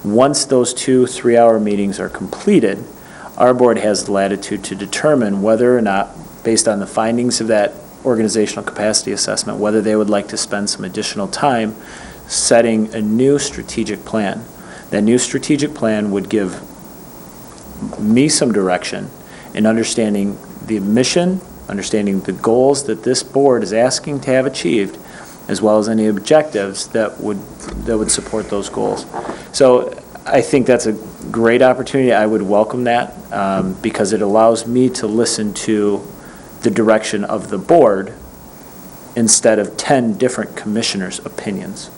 Once those 2 3-hour meetings are completed, our board has the latitude to determine whether or not, based on the findings of that organizational capacity assessment, whether they would like to spend some additional time setting a new strategic plan. That new strategic plan would give me some direction in understanding the mission, understanding the goals that this board is asking to have achieved, as well as any objectives that would support those goals. So I think that's a great opportunity. I would welcome that because it allows me to listen to the direction of the board instead of 10 different commissioners' opinions.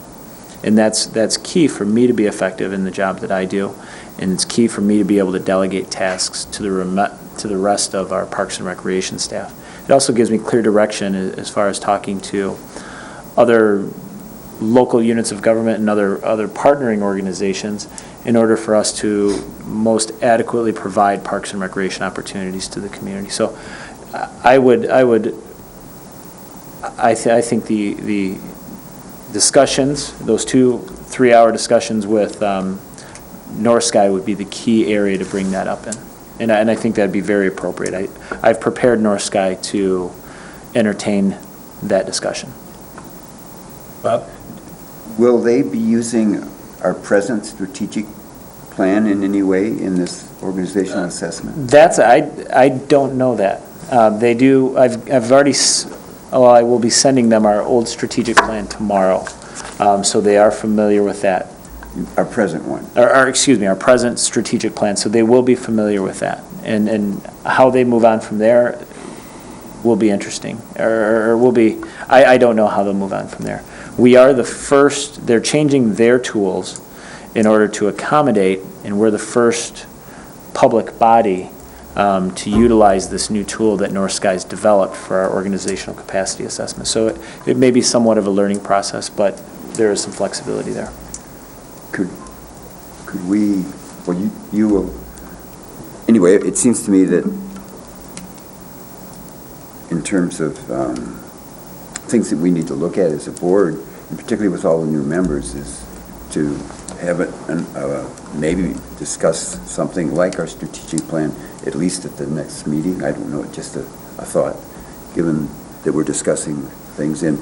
And that's key for me to be effective in the job that I do, and it's key for me to be able to delegate tasks to the rest of our Parks and Recreation staff. It also gives me clear direction as far as talking to other local units of government and other partnering organizations in order for us to most adequately provide Parks and Recreation opportunities to the community. So I think the discussions, those 2 3-hour discussions with North Sky would be the key area to bring that up in. And I think that'd be very appropriate. I've prepared North Sky to entertain that discussion. Bob? Will they be using our present strategic plan in any way in this organizational assessment? I don't know that. They do. I've already. I will be sending them our old strategic plan tomorrow, so they are familiar with that. Our present one. Our present strategic plan. So they will be familiar with that, and how they move on from there will be interesting, or will be. I don't know how they'll move on from there. We are the first. They're changing their tools, in order to accommodate, and we're the first public body to utilize this new tool that North Skies developed for our organizational capacity assessment. So it may be somewhat of a learning process, but there is some flexibility there. Could we, well, you will, anyway, it seems to me that in terms of things that we need to look at as a board, and particularly with all the new members, is to have maybe discuss something like our strategic plan, at least at the next meeting. I don't know, just a thought, given that we're discussing things. And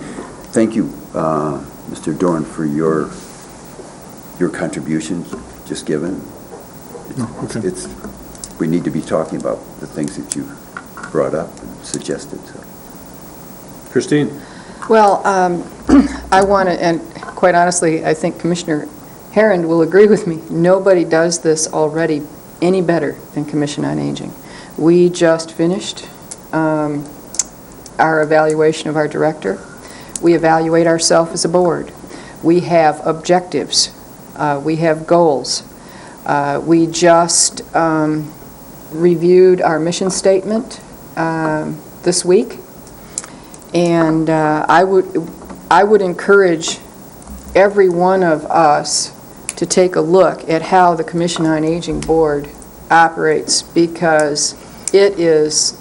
thank you, Mr. Dorn, for your contributions just given. Okay. We need to be talking about the things that you brought up and suggested. So. Christine? Well, I want to, and quite honestly, I think Commissioner Herron will agree with me. Nobody does this already any better than Commission on Aging. We just finished our evaluation of our director. We evaluate ourselves as a board. We have objectives. We have goals. We just reviewed our mission statement this week, and I would encourage every one of us to take a look at how the Commission on Aging Board operates, because it is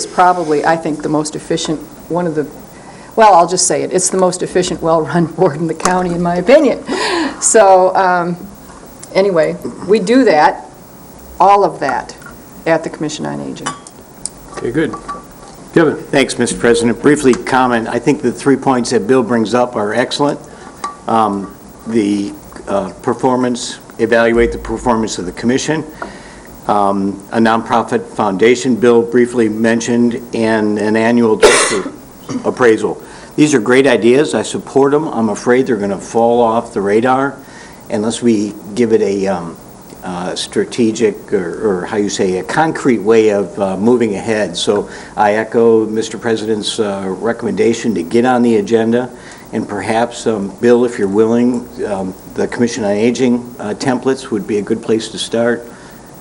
probably, I think, the most efficient, well, I'll just say it, it's the most efficient, well-run board in the county, in my opinion. So, anyway, we do that, all of that, at the Commission on Aging. Okay, good. Kevin? Thanks, Mr. President. Briefly comment, I think the 3 points that Bill brings up are excellent. The performance, evaluate the performance of the commission, a nonprofit foundation Bill briefly mentioned, and an annual director appraisal. These are great ideas. I support them. I'm afraid they're going to fall off the radar unless we give it a strategic, or how you say, a concrete way of moving ahead. So I echo Mr. President's recommendation to get on the agenda, and perhaps, Bill, if you're willing, the Commission on Aging templates would be a good place to start.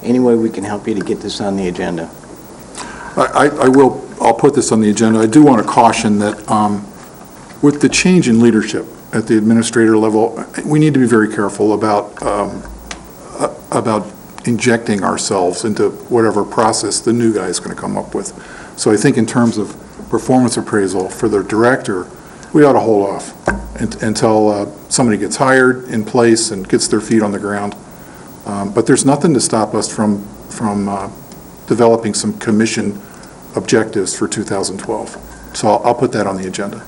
Any way we can help you to get this on the agenda. I'll put this on the agenda. I do want to caution that with the change in leadership at the administrator level, we need to be very careful about injecting ourselves into whatever process the new guy is going to come up with. So I think in terms of performance appraisal for the director, we ought to hold off until somebody gets hired in place and gets their feet on the ground. But there's nothing to stop us from developing some commission objectives for 2012. So I'll put that on the agenda.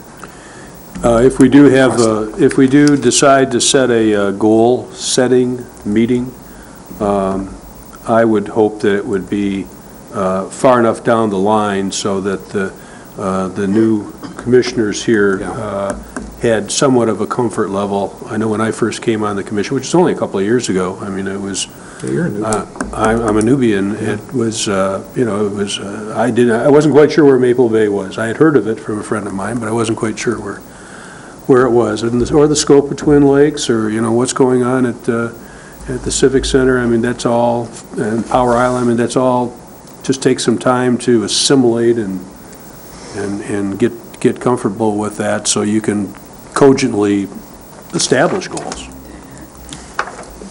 If we do decide to set a goal-setting meeting, I would hope that it would be far enough down the line so that the new commissioners here had somewhat of a comfort level. I know when I first came on the commission, which is only a couple of years ago, I mean, it was, You're a newbie. I'm a newbie, and it was, I wasn't quite sure where Maple Bay was. I had heard of it from a friend of mine, but I wasn't quite sure where it was, or the scope of Twin Lakes, or, what's going on at the Civic Center. I mean, that's all, and Power Island, I mean, that's all, just takes some time to assimilate and get comfortable with that, so you can cogently establish goals.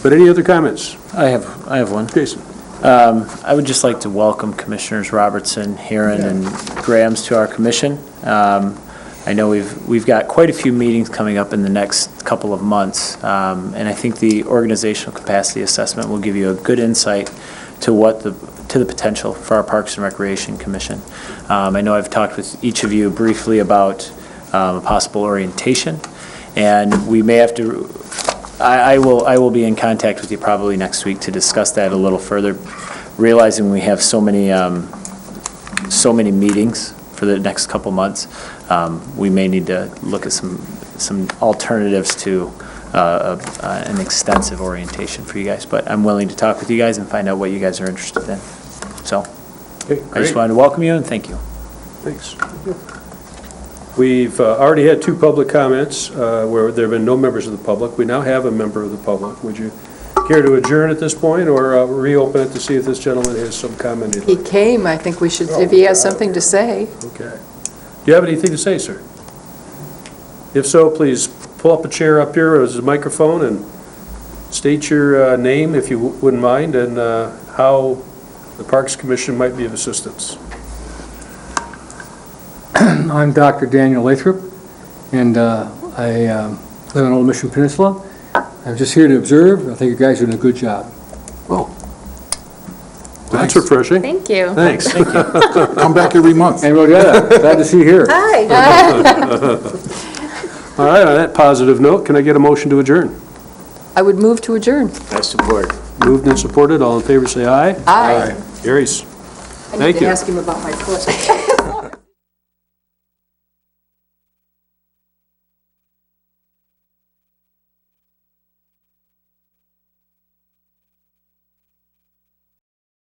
But any other comments? I have one. Jason? I would just like to welcome Commissioners Robertson, Herron, and Grahams to our commission. I know we've got quite a few meetings coming up in the next couple of months, and I think the organizational capacity assessment will give you a good insight to the potential for our Parks and Recreation Commission. I know I've talked with each of you briefly about a possible orientation, and we may have to. I will be in contact with you probably next week to discuss that a little further, realizing we have so many meetings for the next couple months. We may need to look at some alternatives to an extensive orientation for you guys, but I'm willing to talk with you guys and find out what you guys are interested in. So, Okay, I just wanted to welcome you and thank you. Thanks. We've already had 2 public comments where there have been no members of the public. We now have a member of the public. Would you care to adjourn at this point, or reopen it to see if this gentleman has some comment he'd He like? came, I think we should, if he has something to say. Okay. Do you have anything to say, sir? If so, please pull up a chair up here, there's a microphone, and state your name, if you wouldn't mind, and how the Parks Commission might be of assistance. I'm Dr. Daniel Lathrop, and I live on Old Mission Peninsula. I'm just here to observe. I think you guys are doing a good job. That's refreshing. Thank you. Thanks. Come back every month. And Rodietta, glad to see you here. Hi. All right, on that positive note, can I get a motion to adjourn? I would move to adjourn. I support. Moved and supported, all in favor say aye. Aye. Carries. I need Thank to you. ask him about my foot.